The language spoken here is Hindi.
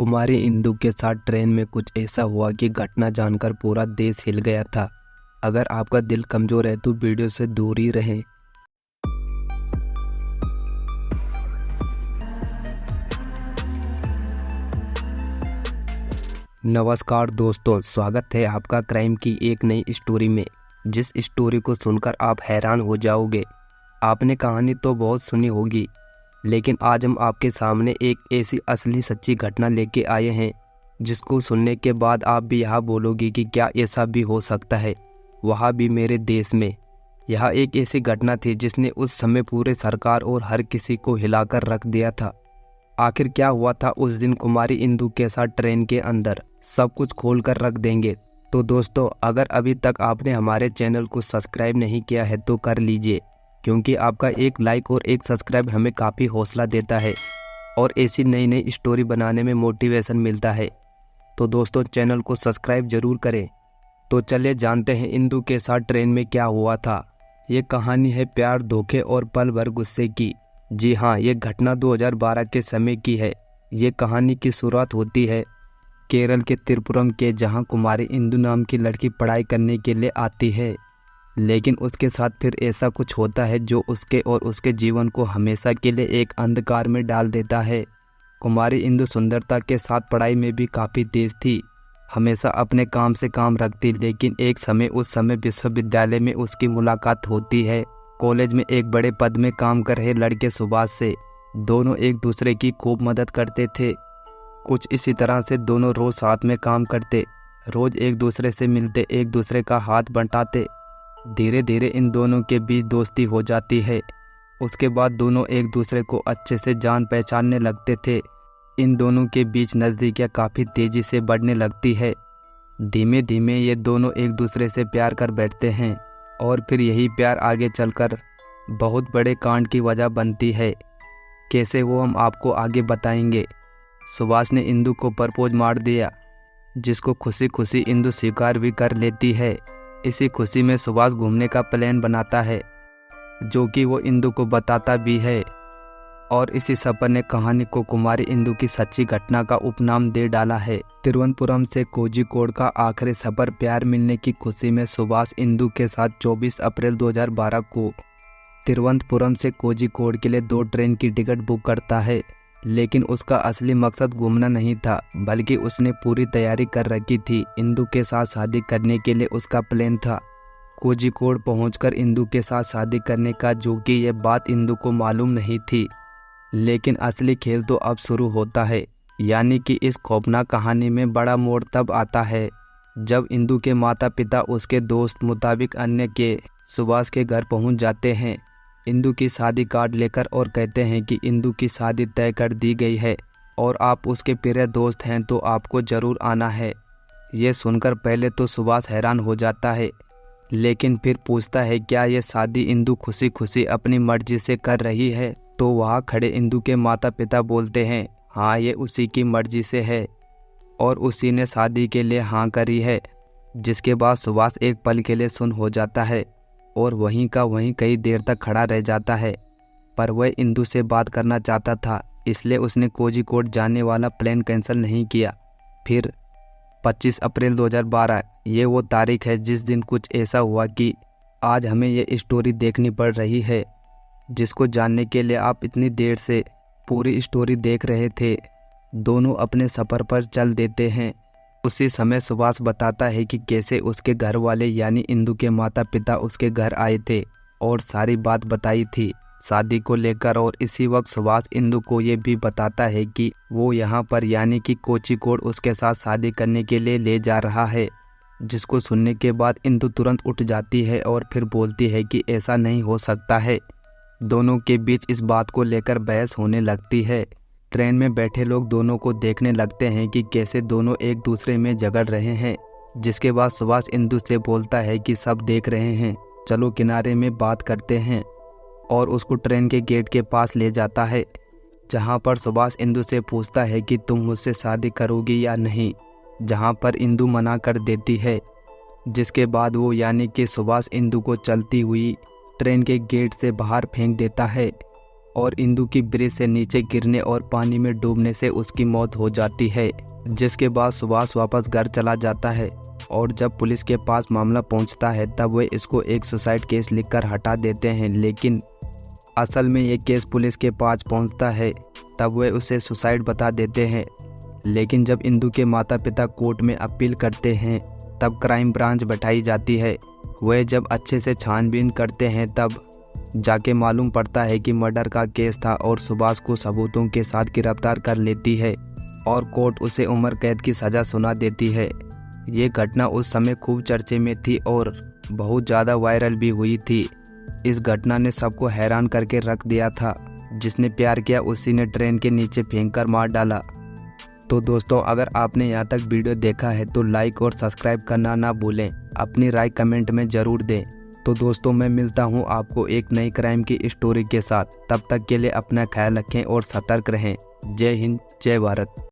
कुमारी इंदु के साथ ट्रेन में कुछ ऐसा हुआ कि घटना जानकर पूरा देश हिल गया था। अगर आपका दिल कमज़ोर है तो वीडियो से दूर ही रहें। नमस्कार दोस्तों, स्वागत है आपका क्राइम की एक नई स्टोरी में, जिस स्टोरी को सुनकर आप हैरान हो जाओगे। आपने कहानी तो बहुत सुनी होगी, लेकिन आज हम आपके सामने एक ऐसी असली सच्ची घटना लेके आए हैं जिसको सुनने के बाद आप भी यह बोलोगे कि क्या ऐसा भी हो सकता है, वह भी मेरे देश में। यह एक ऐसी घटना थी जिसने उस समय पूरे सरकार और हर किसी को हिलाकर रख दिया था। आखिर क्या हुआ था उस दिन कुमारी इंदु के साथ ट्रेन के अंदर, सब कुछ खोल कर रख देंगे। तो दोस्तों, अगर अभी तक आपने हमारे चैनल को सब्सक्राइब नहीं किया है तो कर लीजिए, क्योंकि आपका एक लाइक और एक सब्सक्राइब हमें काफ़ी हौसला देता है और ऐसी नई नई स्टोरी बनाने में मोटिवेशन मिलता है। तो दोस्तों, चैनल को सब्सक्राइब जरूर करें। तो चलिए जानते हैं इंदु के साथ ट्रेन में क्या हुआ था। ये कहानी है प्यार, धोखे और पल भर गुस्से की। जी हाँ, ये घटना 2012 के समय की है। ये कहानी की शुरुआत होती है केरल के त्रिपुरम के, जहाँ कुमारी इंदु नाम की लड़की पढ़ाई करने के लिए आती है। लेकिन उसके साथ फिर ऐसा कुछ होता है जो उसके और उसके जीवन को हमेशा के लिए एक अंधकार में डाल देता है। कुमारी इंदु सुंदरता के साथ पढ़ाई में भी काफ़ी तेज थी, हमेशा अपने काम से काम रखती। लेकिन एक समय उस समय विश्वविद्यालय में उसकी मुलाकात होती है कॉलेज में एक बड़े पद में काम कर रहे लड़के सुभाष से। दोनों एक दूसरे की खूब मदद करते थे। कुछ इसी तरह से दोनों रोज साथ में काम करते, रोज एक दूसरे से मिलते, एक दूसरे का हाथ बंटाते। धीरे धीरे इन दोनों के बीच दोस्ती हो जाती है। उसके बाद दोनों एक दूसरे को अच्छे से जान पहचानने लगते थे। इन दोनों के बीच नज़दीकियाँ काफ़ी तेज़ी से बढ़ने लगती है। धीमे धीमे ये दोनों एक दूसरे से प्यार कर बैठते हैं और फिर यही प्यार आगे चलकर बहुत बड़े कांड की वजह बनती है। कैसे, वो हम आपको आगे बताएंगे। सुभाष ने इंदु को प्रपोज मार दिया, जिसको खुशी खुशी इंदु स्वीकार भी कर लेती है। इसी खुशी में सुभाष घूमने का प्लान बनाता है, जो कि वो इंदु को बताता भी है। और इसी सफर ने कहानी को कुमारी इंदु की सच्ची घटना का उपनाम दे डाला है। तिरुवनंतपुरम से कोझिकोड का आखिरी सफर। प्यार मिलने की खुशी में सुभाष इंदु के साथ 24 अप्रैल 2012 को तिरुवनंतपुरम से कोझिकोड के लिए 2 ट्रेन की टिकट बुक करता है। लेकिन उसका असली मकसद घूमना नहीं था, बल्कि उसने पूरी तैयारी कर रखी थी। इंदु के साथ शादी करने के लिए उसका प्लान था कोझिकोड पहुंचकर इंदु के साथ शादी करने का, जो कि यह बात इंदु को मालूम नहीं थी। लेकिन असली खेल तो अब शुरू होता है, यानी कि इस खौफनाक कहानी में बड़ा मोड़ तब आता है जब इंदु के माता पिता उसके दोस्त मुताबिक अन्य के सुभाष के घर पहुंच जाते हैं इंदु की शादी कार्ड लेकर, और कहते हैं कि इंदु की शादी तय कर दी गई है और आप उसके प्रिय दोस्त हैं तो आपको ज़रूर आना है। ये सुनकर पहले तो सुभाष हैरान हो जाता है, लेकिन फिर पूछता है क्या ये शादी इंदु खुशी खुशी अपनी मर्जी से कर रही है। तो वहाँ खड़े इंदु के माता पिता बोलते हैं हाँ, ये उसी की मर्जी से है और उसी ने शादी के लिए हाँ करी है। जिसके बाद सुभाष एक पल के लिए सुन्न हो जाता है और वहीं का वहीं कई देर तक खड़ा रह जाता है। पर वह इंदु से बात करना चाहता था, इसलिए उसने कोझिकोड जाने वाला प्लान कैंसिल नहीं किया। फिर 25 अप्रैल 2012, ये वो तारीख है जिस दिन कुछ ऐसा हुआ कि आज हमें ये स्टोरी देखनी पड़ रही है, जिसको जानने के लिए आप इतनी देर से पूरी स्टोरी देख रहे थे। दोनों अपने सफ़र पर चल देते हैं। उसी समय सुभाष बताता है कि कैसे उसके घर वाले यानी इंदु के माता पिता उसके घर आए थे और सारी बात बताई थी शादी को लेकर। और इसी वक्त सुभाष इंदु को ये भी बताता है कि वो यहाँ पर यानी कि कोझिकोड उसके साथ शादी करने के लिए ले जा रहा है। जिसको सुनने के बाद इंदु तुरंत उठ जाती है और फिर बोलती है कि ऐसा नहीं हो सकता है। दोनों के बीच इस बात को लेकर बहस होने लगती है। ट्रेन में बैठे लोग दोनों को देखने लगते हैं कि कैसे दोनों एक दूसरे में झगड़ रहे हैं। जिसके बाद सुभाष इंदु से बोलता है कि सब देख रहे हैं, चलो किनारे में बात करते हैं, और उसको ट्रेन के गेट के पास ले जाता है, जहां पर सुभाष इंदु से पूछता है कि तुम मुझसे शादी करोगी या नहीं, जहां पर इंदु मना कर देती है। जिसके बाद वो यानी कि सुभाष इंदु को चलती हुई ट्रेन के गेट से बाहर फेंक देता है और इंदु की ब्रिज से नीचे गिरने और पानी में डूबने से उसकी मौत हो जाती है। जिसके बाद सुभाष वापस घर चला जाता है और जब पुलिस के पास मामला पहुंचता है तब वे इसको एक सुसाइड केस लिखकर हटा देते हैं, लेकिन असल में ये केस पुलिस के पास पहुंचता है तब वे उसे सुसाइड बता देते हैं। लेकिन जब इंदु के माता पिता कोर्ट में अपील करते हैं तब क्राइम ब्रांच बैठाई जाती है। वे जब अच्छे से छानबीन करते हैं तब जाके मालूम पड़ता है कि मर्डर का केस था और सुभाष को सबूतों के साथ गिरफ्तार कर लेती है और कोर्ट उसे उम्र कैद की सज़ा सुना देती है। ये घटना उस समय खूब चर्चे में थी और बहुत ज़्यादा वायरल भी हुई थी। इस घटना ने सबको हैरान करके रख दिया था। जिसने प्यार किया उसी ने ट्रेन के नीचे फेंककर मार डाला। तो दोस्तों, अगर आपने यहाँ तक वीडियो देखा है तो लाइक और सब्सक्राइब करना ना भूलें। अपनी राय कमेंट में ज़रूर दें। तो दोस्तों, मैं मिलता हूँ आपको एक नई क्राइम की स्टोरी के साथ। तब तक के लिए अपना ख्याल रखें और सतर्क रहें। जय हिंद, जय भारत।